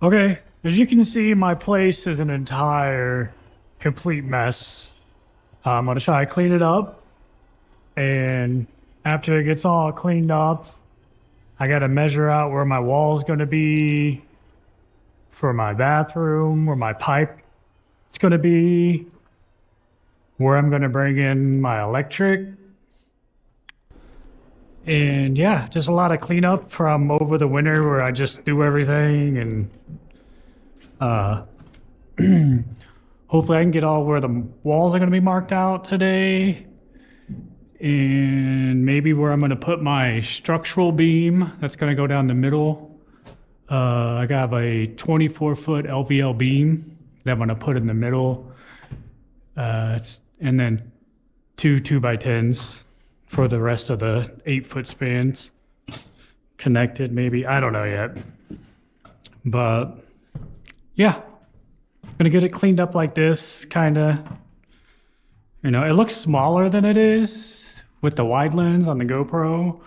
Okay, as you can see, my place is an entire complete mess. I'm gonna try to clean it up, and after it gets all cleaned up, I gotta measure out where my wall's gonna be for my bathroom, where my pipe is gonna be, where I'm gonna bring in my electric. And yeah, just a lot of cleanup from over the winter where I just do everything and uh hopefully I can get all where the walls are going to be marked out today and maybe where I'm going to put my structural beam that's going to go down the middle. I got a 24-foot LVL beam that I'm going to put in the middle. And then two 2x10s for the rest of the 8-foot spans connected maybe. I don't know yet. But yeah, gonna get it cleaned up like this, kind of. You know, it looks smaller than it is with the wide lens on the GoPro.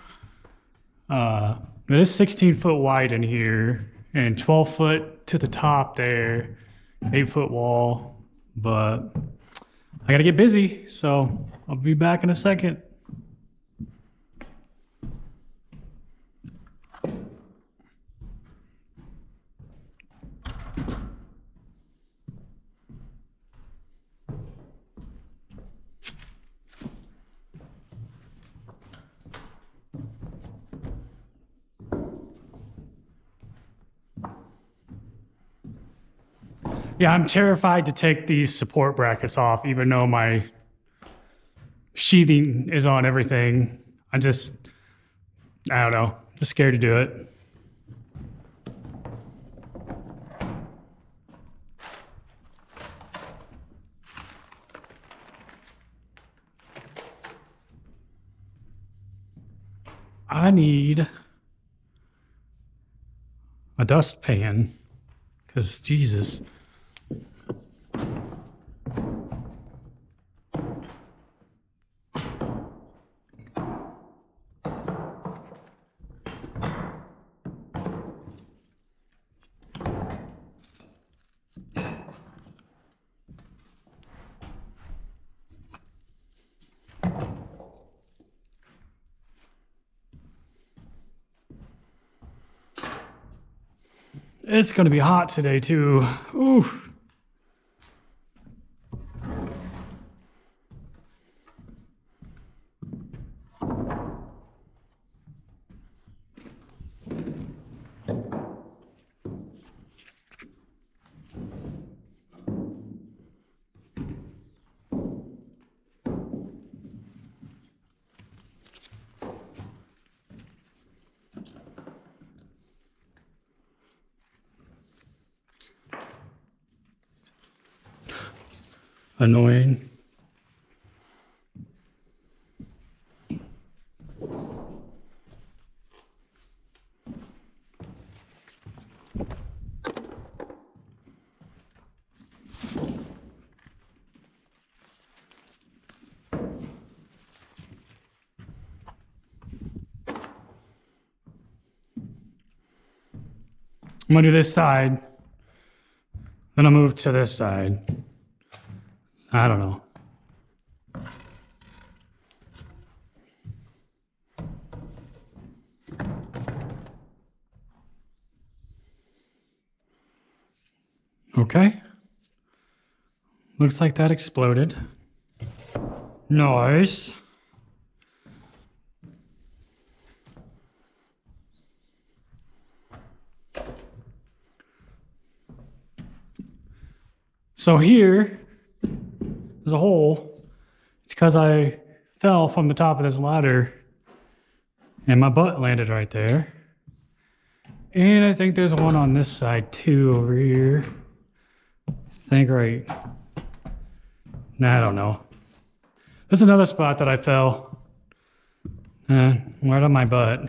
It is 16-foot wide in here and 12-foot to the top there, 8-foot wall. But I gotta get busy, so I'll be back in a second. Yeah, I'm terrified to take these support brackets off, even though my sheathing is on everything. I don't know, just scared to do it. I need a dustpan, because Jesus. It's going to be hot today, too. Ooh. Annoying. I'm gonna do this side, then I'll move to this side. I don't know. Okay. Looks like that exploded. Nice. So here, there's a hole. It's because I fell from the top of this ladder and my butt landed right there. And I think there's one on this side too over here. I think right. Nah, I don't know. There's another spot that I fell. Right on my butt.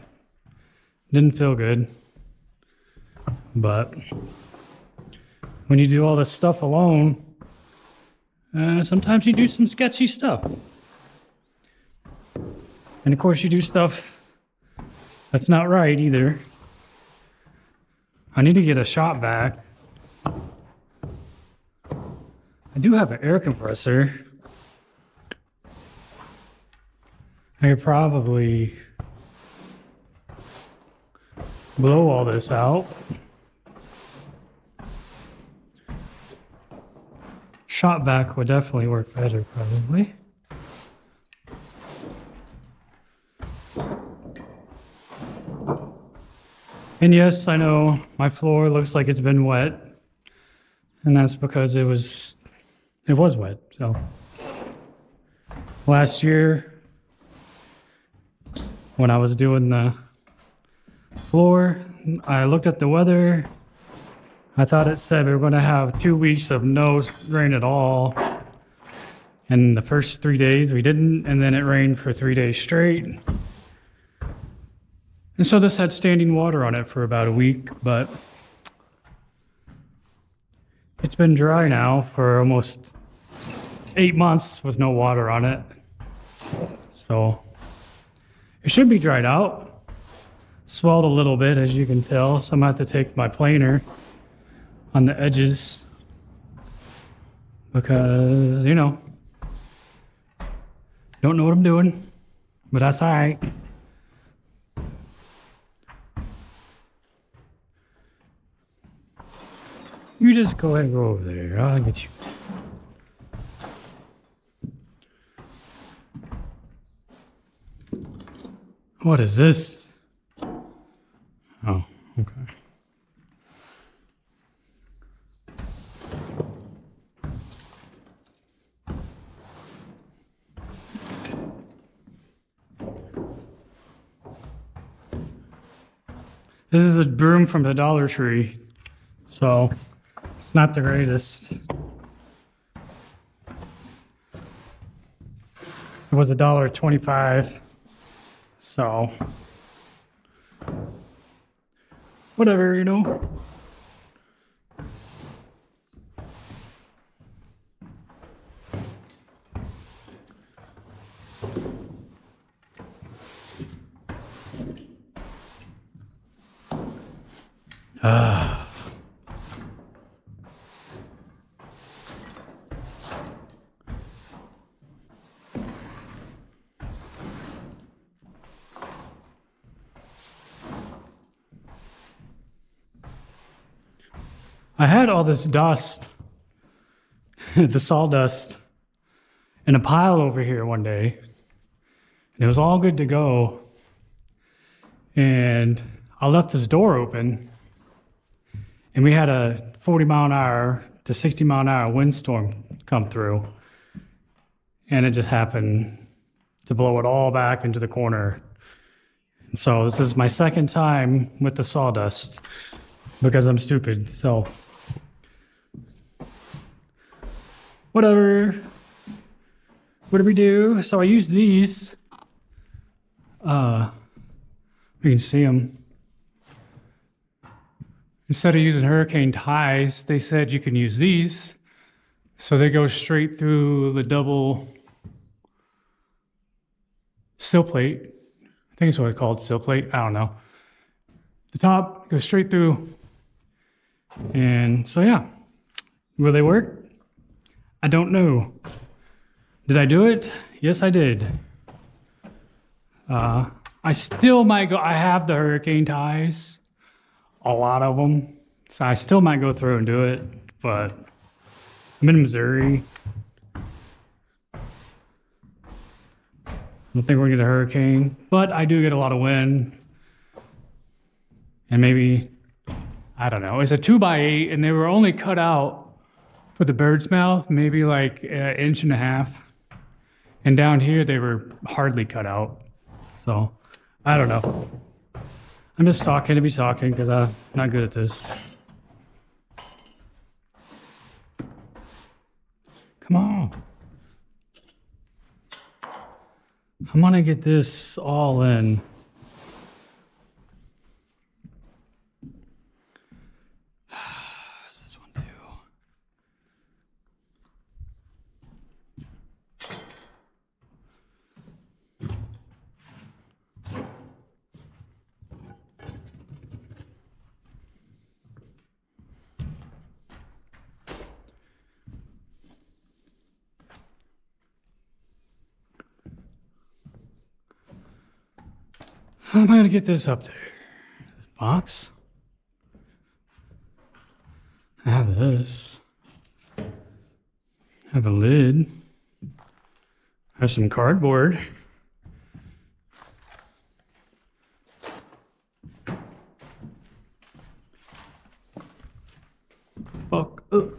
Didn't feel good. But when you do all this stuff alone, sometimes you do some sketchy stuff. And of course you do stuff that's not right either. I need to get a shop vac. I do have an air compressor. I could probably blow all this out. Shop vac would definitely work better, probably. And yes, I know my floor looks like it's been wet, and that's because it was wet. So last year when I was doing the floor, I looked at the weather. I thought it said we were going to have 2 weeks of no rain at all. And the first 3 days we didn't, and then it rained for 3 days straight. And so this had standing water on it for about a week, but it's been dry now for almost 8 months with no water on it. So it should be dried out. Swelled a little bit, as you can tell, so I'm going to have to take my planer on the edges because, you know, don't know what I'm doing, but that's all right. You just go ahead and go over there. I'll get you. What is this? Oh, okay. This is a broom from the Dollar Tree, so it's not the greatest. It was $1.25, so whatever, you know. I had all this dust, the sawdust, in a pile over here one day, and it was all good to go. And I left this door open, and we had a 40-mile-an-hour to 60-mile-an-hour windstorm come through, and it just happened to blow it all back into the corner. And so this is my second time with the sawdust because I'm stupid. So whatever. What do we do? So I use these. You can see them. Instead of using hurricane ties, they said you can use these. So they go straight through the double sill plate. I think it's what it's called, sill plate. I don't know. The top goes straight through. And so, yeah. Will they work? I don't know. Did I do it? Yes, I did. I still might go. I have the hurricane ties, a lot of them. So I still might go through and do it, but I'm in Missouri. I don't think we're gonna get a hurricane, but I do get a lot of wind. And maybe, I don't know. It's a 2x8 and they were only cut out for the bird's mouth, maybe like an inch and a half. And down here, they were hardly cut out. So, I don't know. I'm just talking to be talking because I'm not good at this. Come on. I'm gonna get this all in. This one too. How am I gonna get this up there? This box? I have this. I have a lid. I have some cardboard. Fuck. I'm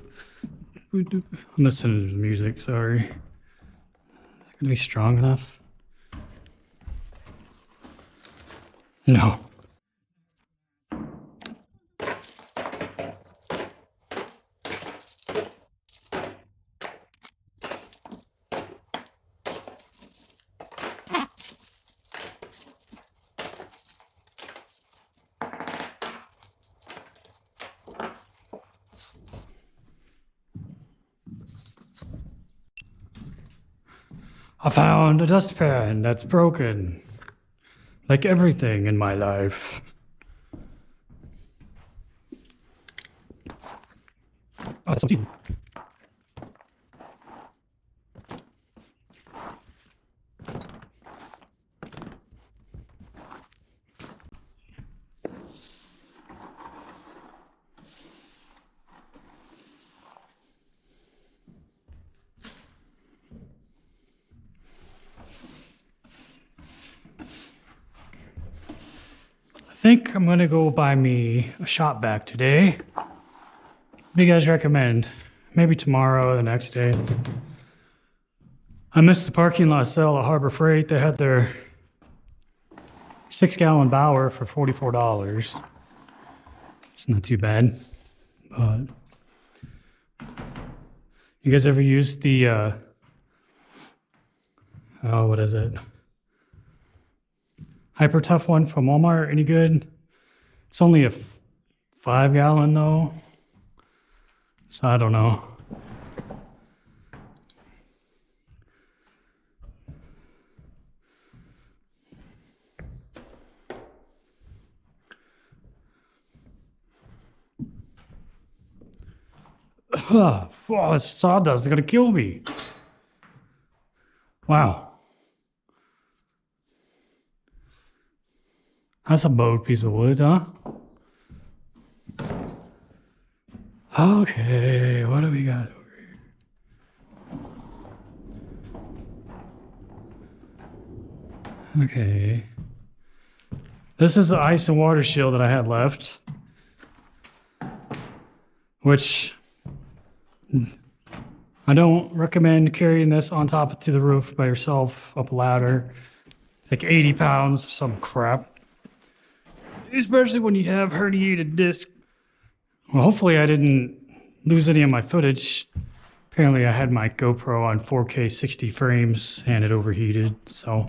listening to music, sorry. Is that gonna be strong enough? No. I found a dustpan that's broken. Like everything in my life. Oh, that's so cheap. I think I'm gonna go buy me a shop vac today. What do you guys recommend? Maybe tomorrow or the next day. I missed the parking lot sale at Harbor Freight. They had their 6-gallon Bauer for $44. It's not too bad, but you guys ever used the oh, what is it? Hyper Tough one from Walmart? Any good? It's only a 5-gallon though, so I don't know. Oh, this sawdust is gonna kill me. Wow. That's a bowed piece of wood, huh? Okay, what do we got over here? Okay. This is the ice and water shield that I had left, which I don't recommend carrying this on top to the roof by yourself up a ladder. It's like 80 pounds, some crap. Especially when you have herniated disc. Well, hopefully I didn't lose any of my footage. Apparently I had my GoPro on 4K 60 frames and it overheated, so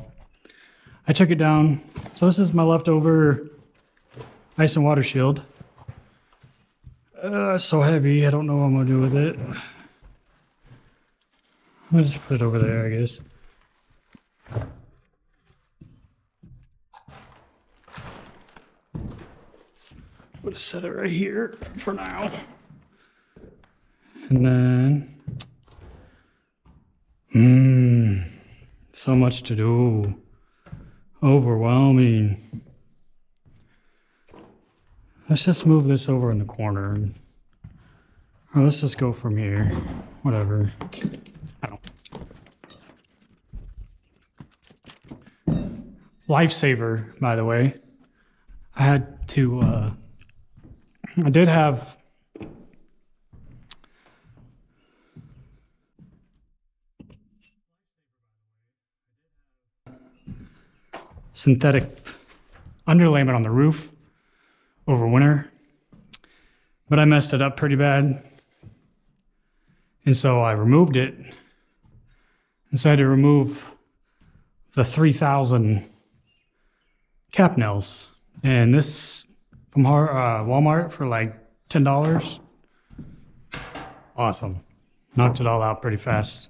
I took it down. So this is my leftover ice and water shield. So heavy, I don't know what I'm gonna do with it. I'm gonna just put it over there, I guess. I'm gonna set it right here for now. And then, so much to do. Overwhelming. Let's just move this over in the corner. Or let's just go from here. Whatever. I don't. Lifesaver, by the way. I had to, I did have synthetic underlayment on the roof over winter, but I messed it up pretty bad. And so I removed it. And so I had to remove the 3,000 cap nails. And this from Walmart for like $10. Awesome. Knocked it all out pretty fast.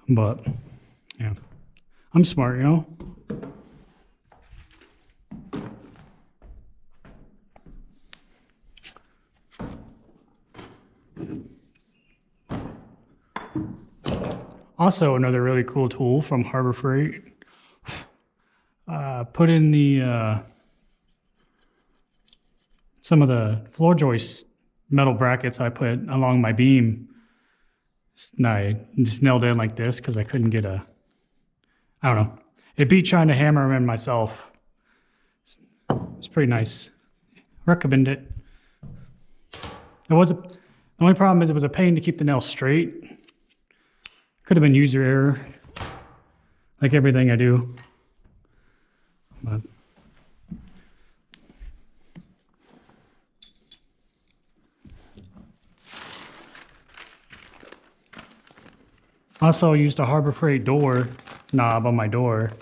But yeah, I'm smart, you know? Also, another really cool tool from Harbor Freight. put in the some of the floor joist metal brackets I put along my beam. And I just nailed it in like this because I couldn't get I don't know. It beat trying to hammer them in myself. It's pretty nice. Recommend it. The only problem is it was a pain to keep the nail straight. Could have been user error, like everything I do. But also used a Harbor Freight door knob on my door.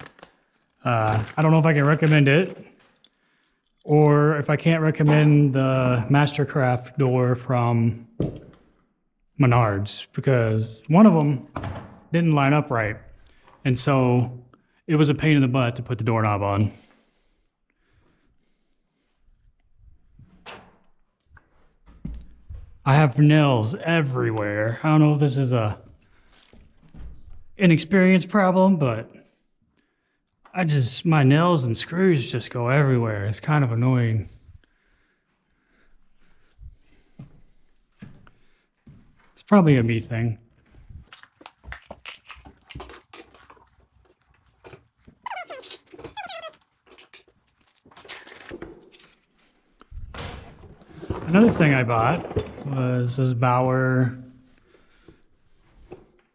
I don't know if I can recommend it, or if I can't recommend the Mastercraft door from Menards, because one of them didn't line up right. And so it was a pain in the butt to put the doorknob on. I have nails everywhere. I don't know if this is a inexperience problem, but my nails and screws just go everywhere. It's kind of annoying. It's probably a me thing. Another thing I bought was this Bauer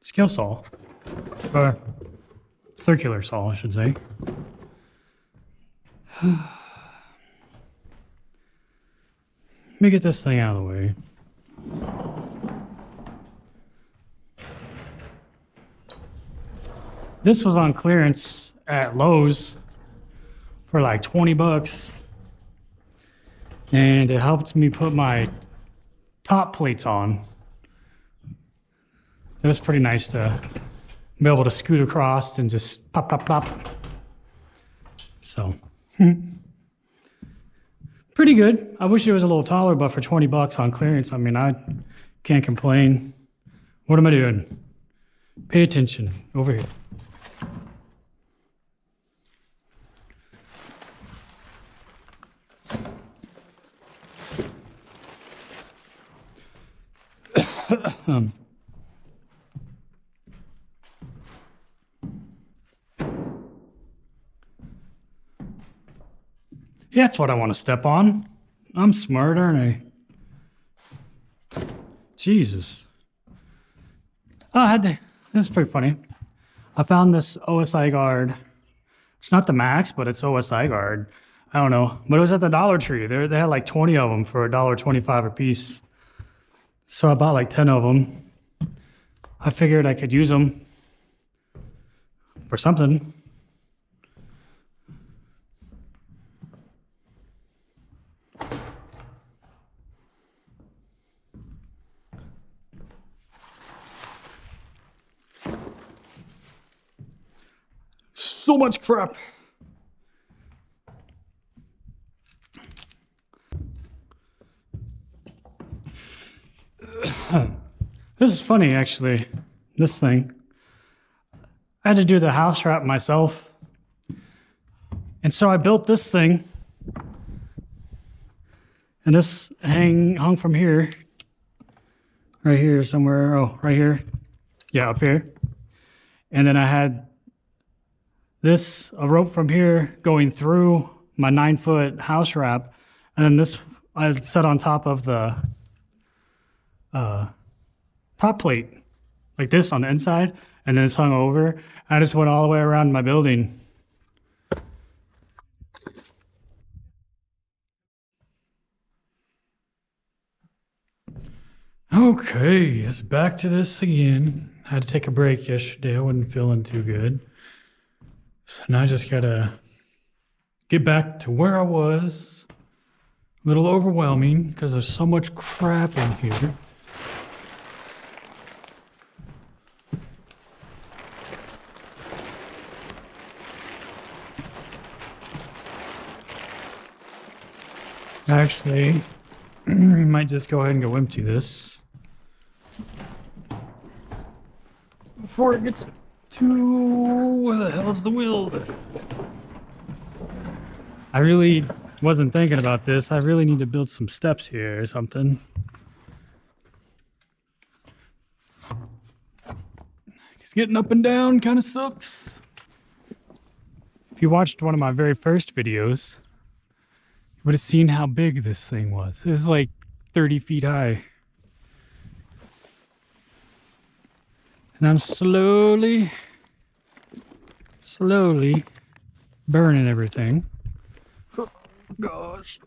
skill saw, or circular saw, I should say. Let me get this thing out of the way. This was on clearance at Lowe's for like 20 bucks. And it helped me put my top plates on. It was pretty nice to be able to scoot across and just pop, pop, pop. So, pretty good. I wish it was a little taller, but for 20 bucks on clearance, I mean, I can't complain. What am I doing? Pay attention over here. Yeah, that's what I want to step on. I'm smart, aren't I? Jesus. Oh, that's pretty funny. I found this OSI guard. It's not the max, but it's OSI guard. I don't know, but it was at the Dollar Tree. They had like 20 of them for $1.25 a piece. So I bought like 10 of them. I figured I could use them for something. So much crap. This is funny, actually, this thing. I had to do the house wrap myself. And so I built this thing. And this hung from here. Right here somewhere. Oh, right here. Yeah, up here. And then I had a rope from here going through my 9-foot house wrap. And then this I set on top of the top plate, like this on the inside, and then it's hung over. I just went all the way around my building. Okay, it's back to this again. I had to take a break yesterday. I wasn't feeling too good. So now I just gotta get back to where I was. A little overwhelming because there's so much crap in here. Actually, we might just go ahead and go empty this before it gets to where the hell's the wheel? I really wasn't thinking about this. I really need to build some steps here or something. Because getting up and down kind of sucks. If you watched one of my very first videos, you would have seen how big this thing was. It was like 30 feet high. And I'm slowly burning everything. Oh, gosh.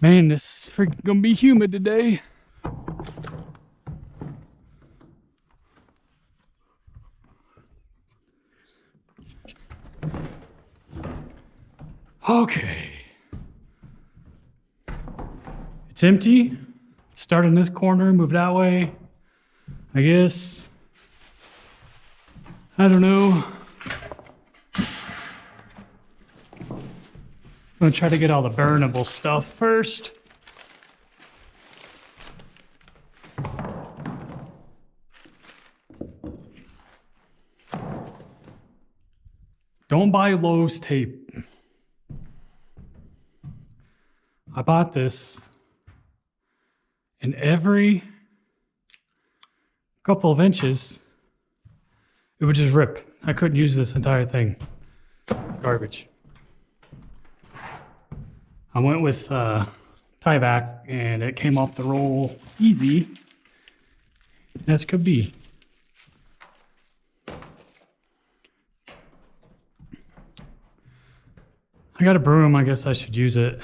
Man, this is freaking gonna be humid today. Okay. It's empty. Start in this corner, move that way. I guess. I don't know. I'm gonna try to get all the burnable stuff first. Don't buy Lowe's tape. I bought this, and every couple of inches, it would just rip. I couldn't use this entire thing. Garbage. I went with Tyvek, and it came off the roll easy, as could be. I got a broom, I guess I should use it.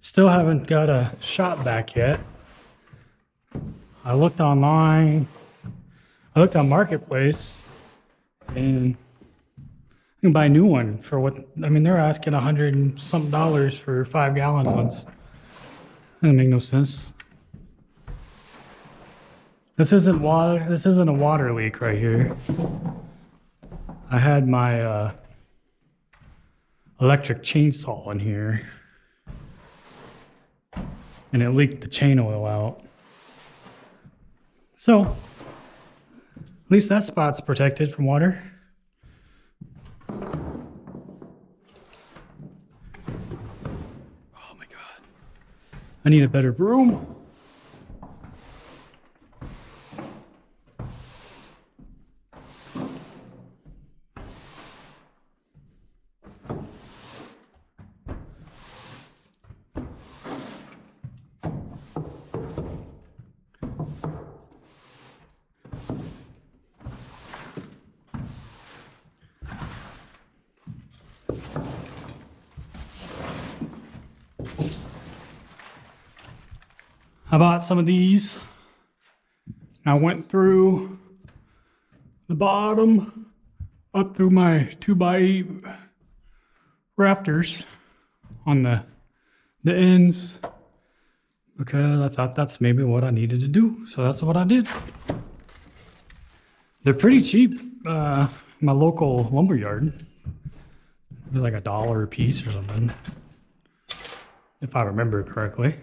Still haven't got a shop back yet. I looked online, I looked on Marketplace, and you can buy a new one for what, I mean, they're asking $100 and some for 5-gallon ones. That doesn't make no sense. This isn't water, this isn't a water leak right here. I had my electric chainsaw in here, and it leaked the chain oil out. So, at least that spot's protected from water. Oh my God. I need a better broom. I bought some of these. I went through the bottom up through my 2x8 rafters on the ends because I thought that's maybe what I needed to do. So that's what I did. They're pretty cheap. My local lumber yard. It was like $1 a piece or something, if I remember correctly.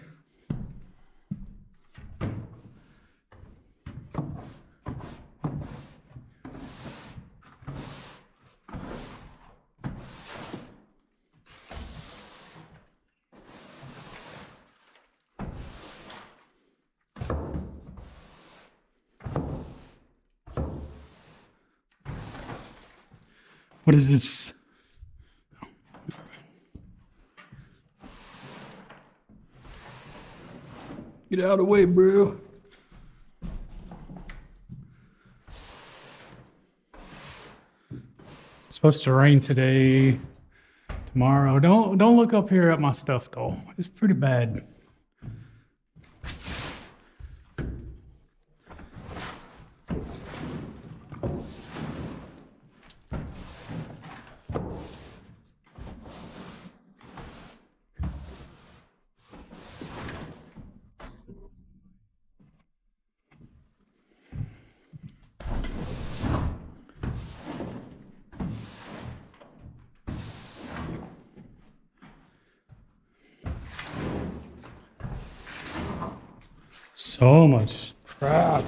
What is this? Get out of the way, bro. It's supposed to rain today, tomorrow. Don't look up here at my stuff though. It's pretty bad. So much crap.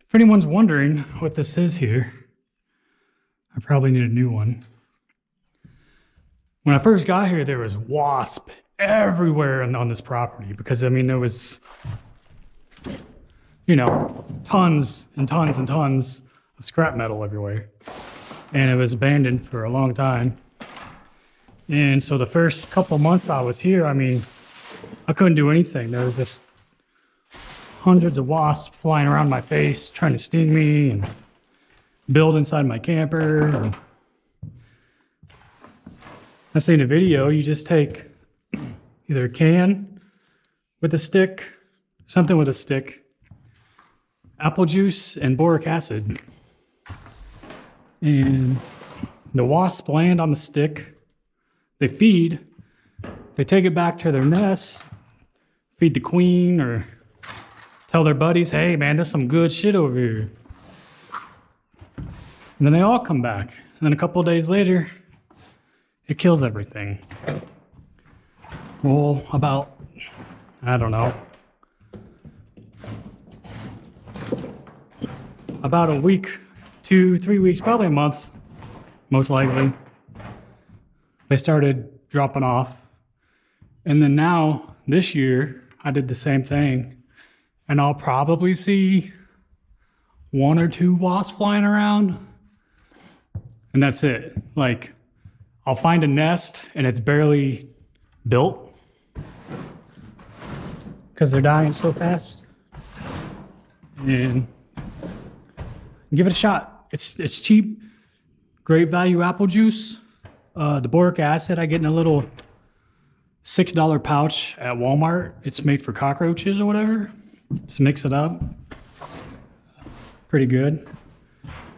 If anyone's wondering what this is here, I probably need a new one. When I first got here, there was wasp everywhere on this property because, I mean, there was, you know, tons and tons and tons of scrap metal everywhere. And it was abandoned for a long time. And so the first couple months I was here, I mean, I couldn't do anything. There was just hundreds of wasps flying around my face, trying to sting me and build inside my camper. And I see in a video, you just take either a can with a stick, something with a stick, apple juice, and boric acid. And the wasps land on the stick, they feed, they take it back to their nest, feed the queen, or tell their buddies, hey man, there's some good shit over here. And then they all come back. And then a couple of days later, it kills everything. Well, about, I don't know, about a week, 2-3 weeks, probably a month, most likely, they started dropping off. And then now, this year, I did the same thing. And I'll probably see 1 or 2 wasps flying around. And that's it. Like, I'll find a nest and it's barely built because they're dying so fast. And give it a shot. It's cheap, great value apple juice. The boric acid I get in a little $6 pouch at Walmart. It's made for cockroaches or whatever. Just mix it up. Pretty good.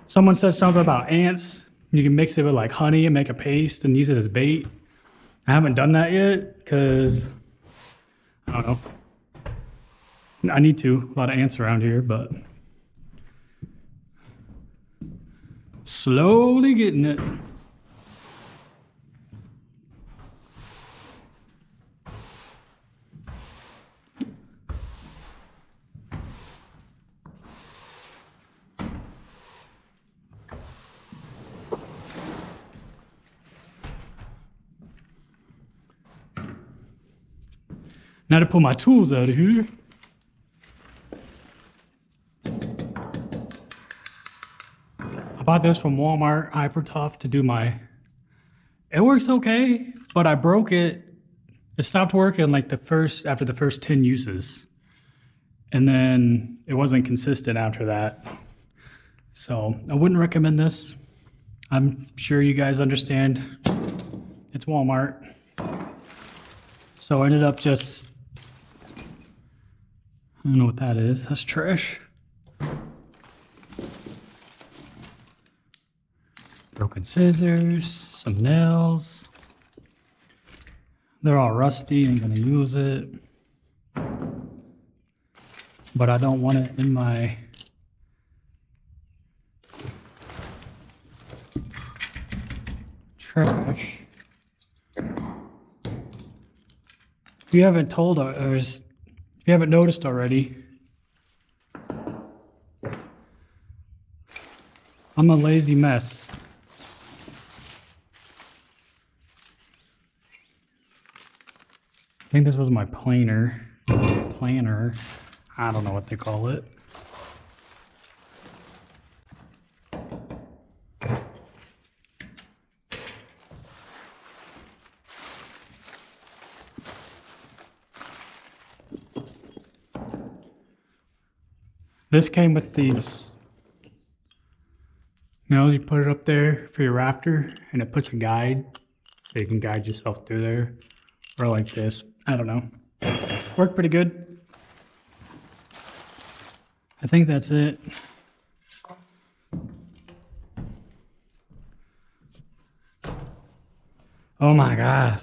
Someone said something about ants. You can mix it with like honey and make a paste and use it as bait. I haven't done that yet because I don't know. I need to. A lot of ants around here, but slowly getting it. Now to pull my tools out of here. I bought this from Walmart, Hyper Tough, to do my, it works okay, but I broke it. It stopped working like after the first 10 uses. And then it wasn't consistent after that. So I wouldn't recommend this. I'm sure you guys understand. It's Walmart. So I ended up just, I don't know what that is. That's trash. Broken scissors, some nails. They're all rusty, ain't gonna use it. But I don't want it in my trash. If you haven't told us, if you haven't noticed already, I'm a lazy mess. I think this was my planner. I don't know what they call it. This came with these nails. You put it up there for your rafter, and it puts a guide, so you can guide yourself through there. Or like this. I don't know. Worked pretty good. I think that's it. Oh my God.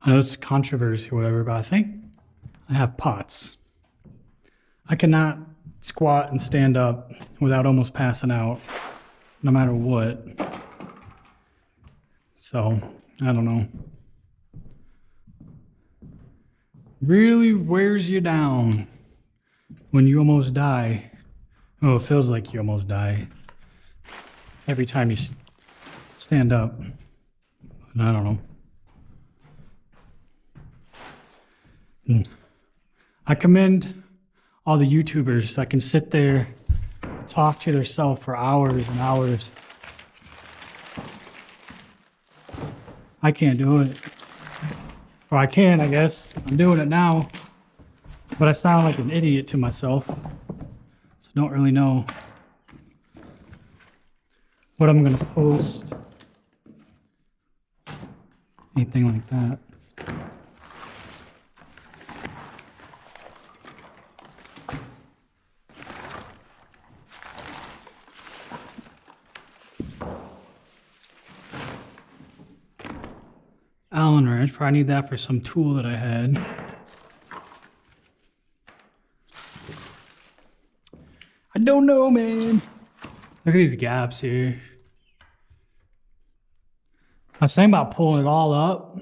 I know it's controversy or whatever, but I think I have POTS. I cannot squat and stand up without almost passing out, no matter what. So, I don't know. Really wears you down when you almost die. Oh, it feels like you almost die every time you stand up. I don't know. I commend all the YouTubers that can sit there and talk to themselves for hours and hours. I can't do it. Or I can, I guess. I'm doing it now. But I sound like an idiot to myself. So I don't really know what I'm going to post. Anything like that. Allen wrench, probably need that for some tool that I had. I don't know, man. Look at these gaps here. I was thinking about pulling it all up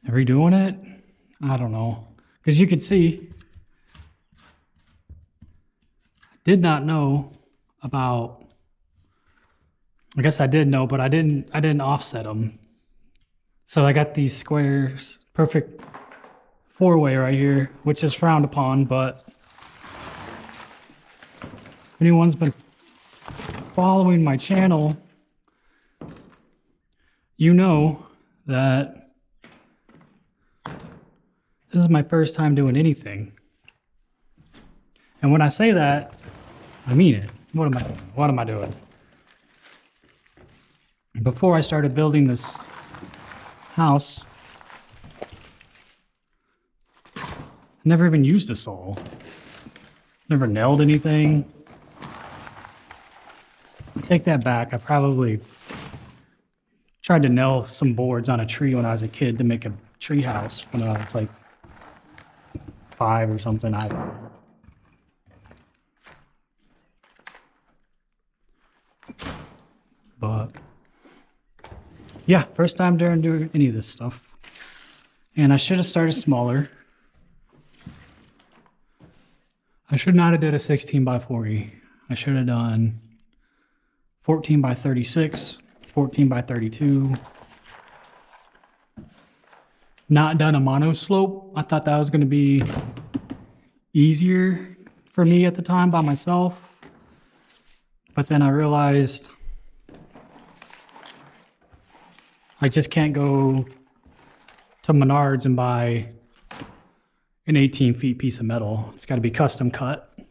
and redoing it. I don't know. Because you can see, I did not know about, I guess I did know, but I didn't offset them. So I got these squares, perfect four-way right here, which is frowned upon, but if anyone's been following my channel, you know that this is my first time doing anything. And when I say that, I mean it. What am I doing? What am I doing? Before I started building this house, I never even used a saw. Never nailed anything. Take that back. I probably tried to nail some boards on a tree when I was a kid to make a tree house when I was like 5 or something. I don't know. But yeah, first time doing any of this stuff. And I should have started smaller. I should not have did a 16 by 40. I should have done 14 by 36, 14 by 32. Not done a mono slope. I thought that was going to be easier for me at the time by myself. But then I realized I just can't go to Menards and buy an 18 feet piece of metal. It's got to be custom cut. If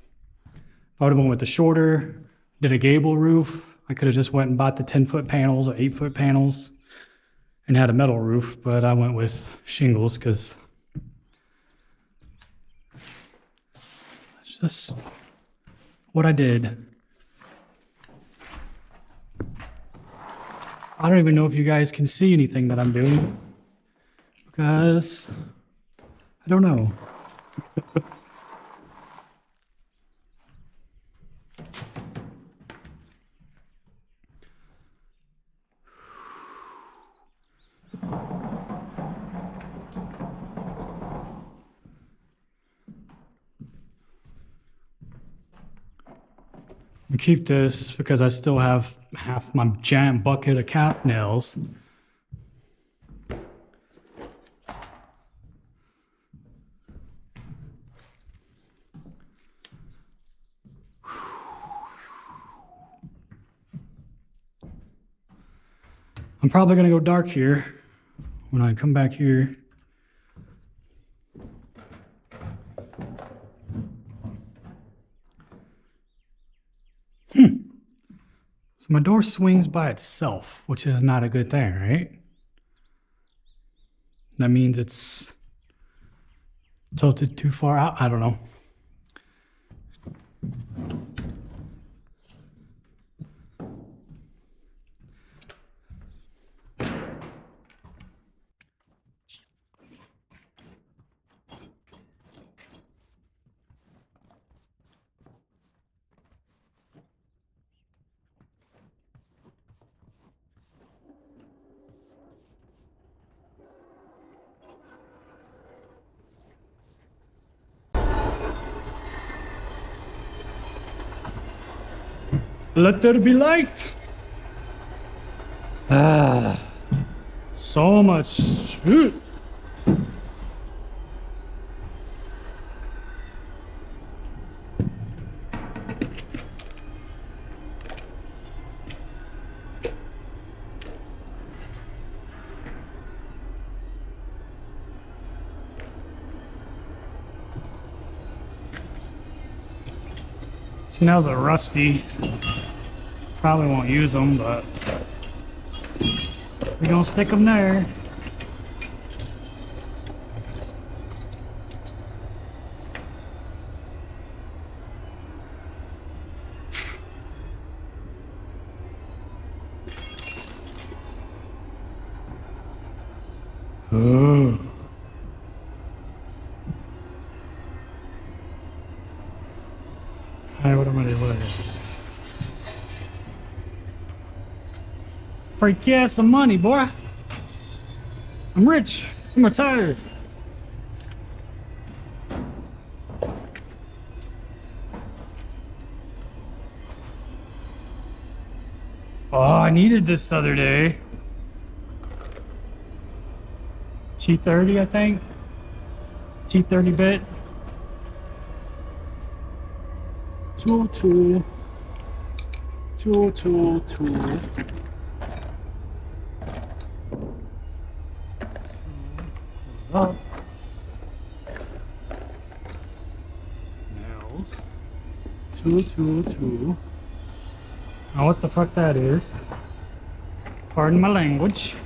I would have went with the shorter, did a gable roof, I could have just went and bought the 10-foot panels or 8-foot panels and had a metal roof, but I went with shingles because it's just what I did. I don't even know if you guys can see anything that I'm doing because I don't know. I keep this because I still have half my giant bucket of cap nails. I'm probably going to go dark here when I come back here. So my door swings by itself, which is not a good thing, right? That means it's tilted too far out. I don't know. Let there be light. Ah, so much shit. These nails are rusty. Probably won't use them, but we're gonna stick them there. Oh. Hey, what am I doing? Freak ass some money, boy. I'm rich. I'm retired. Oh, I needed this the other day. T30, I think. T30 bit. 202. 202. Up. Nails. 222. Now what the fuck that is? Pardon my language.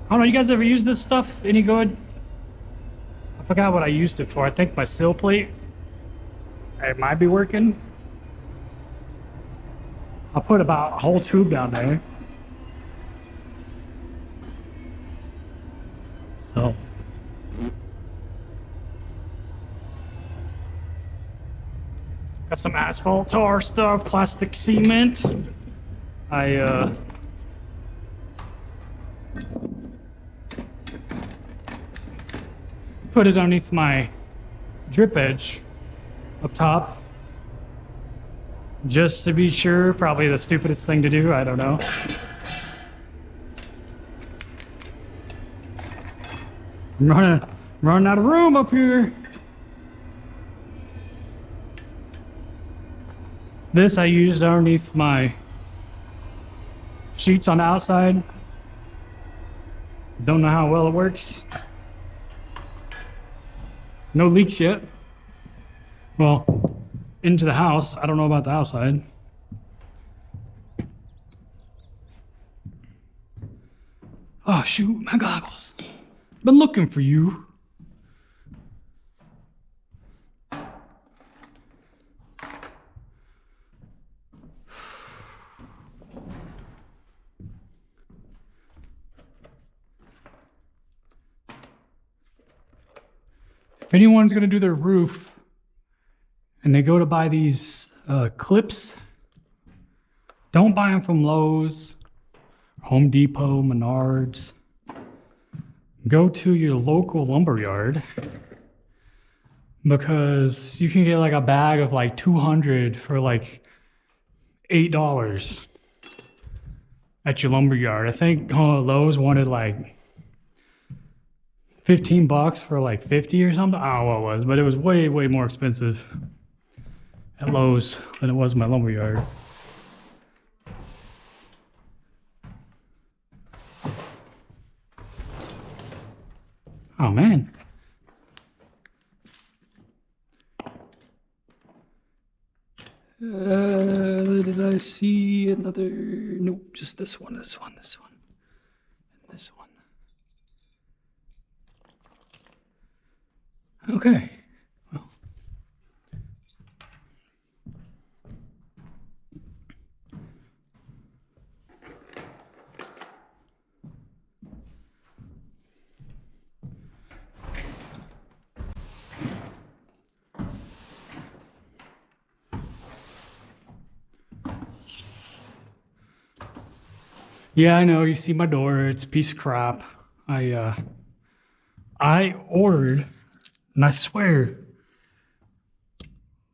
I don't know, you guys ever use this stuff? Any good? I forgot what I used it for. I think my sill plate. It might be working. I'll put about a whole tube down there. So. Got some asphalt tar stuff, plastic cement. I put it underneath my drip edge up top. Just to be sure, probably the stupidest thing to do, I don't know. I'm running out of room up here. This I used underneath my sheets on the outside. Don't know how well it works. No leaks yet. Well, into the house. I don't know about the outside. Oh shoot, my goggles. Been looking for you. If anyone's gonna do their roof and they go to buy these clips, don't buy them from Lowe's, Home Depot, Menards. Go to your local lumberyard because you can get like a bag of like 200 for like $8 at your lumberyard. I think Lowe's wanted like 15 bucks for like 50 or something. I don't know what it was, but it was way more expensive at Lowe's than it was in my lumberyard. Oh man. Did I see another? Nope, just this one, and this one. Okay. Well. Yeah, I know. You see my door. It's a piece of crap. I ordered, and I swear,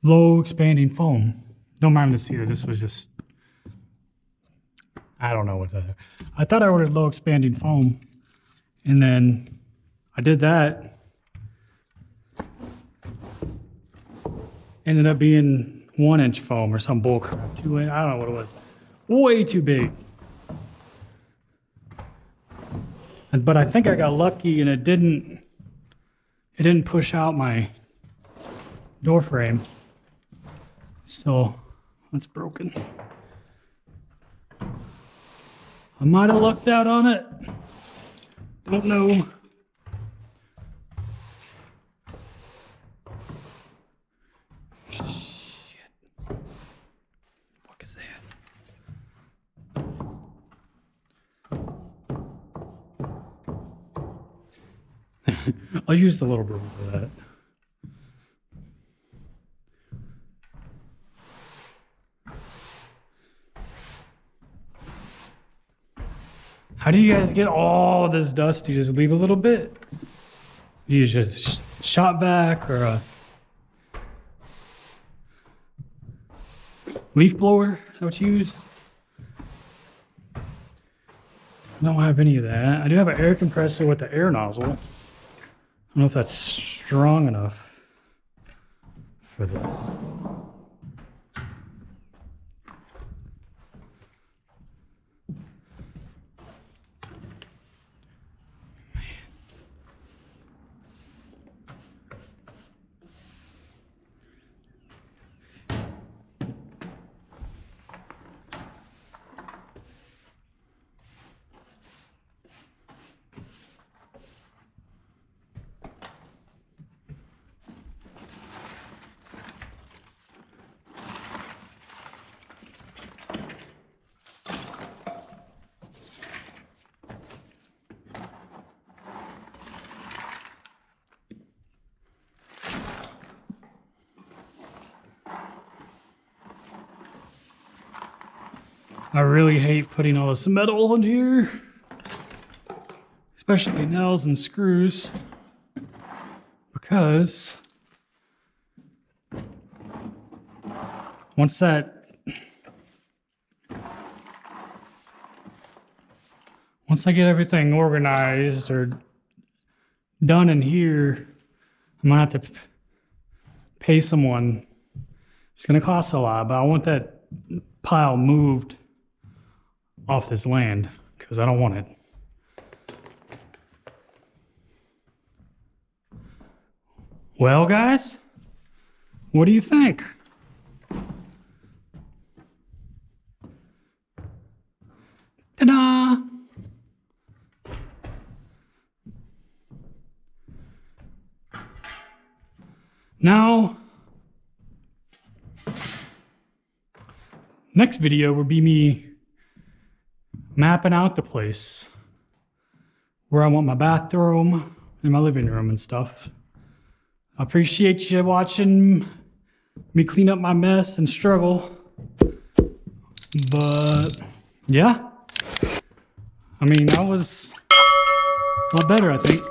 low expanding foam. Don't mind this either. This was just, I don't know what that. I thought I ordered low expanding foam, and then I did that. Ended up being 1-inch foam or some bull crap. 2-inch. I don't know what it was. Way too big. But I think I got lucky and it didn't push out my door frame. So that's broken. I might have lucked out on it. Don't know. Shit. What is that? I'll use the little broom for that. How do you guys get all this dust? You just leave a little bit? You just shot vac or a leaf blower? Is that what you use? I don't have any of that. I do have an air compressor with the air nozzle. I don't know if that's strong enough for this. I really hate putting all this metal in here, especially nails and screws, because once I get everything organized or done in here, I'm gonna have to pay someone. It's gonna cost a lot, but I want that pile moved off this land because I don't want it. Well, guys, what do you think? Ta-da! Now, next video will be me mapping out the place where I want my bathroom and my living room and stuff. I appreciate you watching me clean up my mess and struggle. But yeah, I mean, that was a lot better, I think.